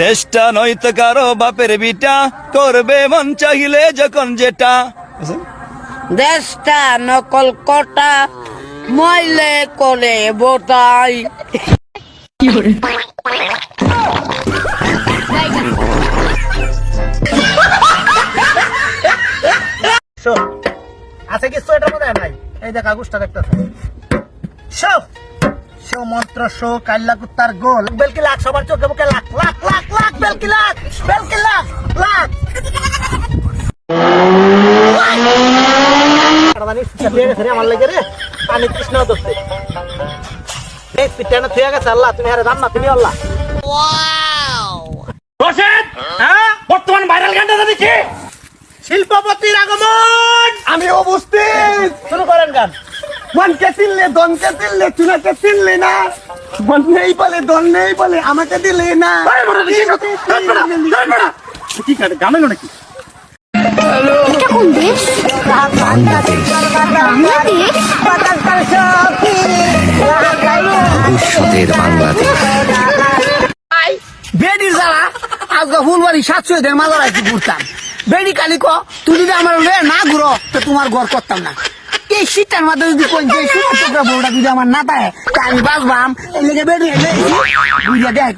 দেশটা নয়তো কারো বাপের বিটা, করবে মন চাইলে যখন যেটা। দেশটা নকল কটা, মইলে করে বোটাই। আছে কিছু এটার মধ্যে নাই। এই দেখ কাগজটা দেখতেছ, শো মন্ত্র শো কাল্লা কুত্তার গোল বেলকি লাখ, সবার চোখে মুখে লাখ লাখ লাখ লাখ বেলকি লাখ, বেলকি লাখ লাখ। আমার লেগে রে আমি কৃষ্ণ দোস্তে এই পিটানো থুয়ে গেছে। আল্লাহ তুমি আরে রান্না তুমি আল্লাহ। বর্তমান ভাইরাল গানটা দেখি, শিল্পপতির আগমন। আমি উপস্থিত, শুরু করেন গান। মনকে চিনলে দনকে চিনলে, চুনাকে চিনলে না, মন নেই বলে দন নেই বলে আমাকে দিলে না। কি গান এলো নাকি? এটা কোন দেশ? ভবিষ্যতের বাংলাদেশ। বেডির জ্বালা আজকে ফুলবাড়ি 700 দের মাজার আইছি ঘুরতাম। বেডি কালি ক তুই যদি আমার না ঘুরো তো তোমার ঘর করতাম না। এই শীতটার মধ্যে যদি কোন যে বউটা যদি আমার না পায় তা আমি বাঁচবাম। এই লেগে বেডি বুঝে দেয়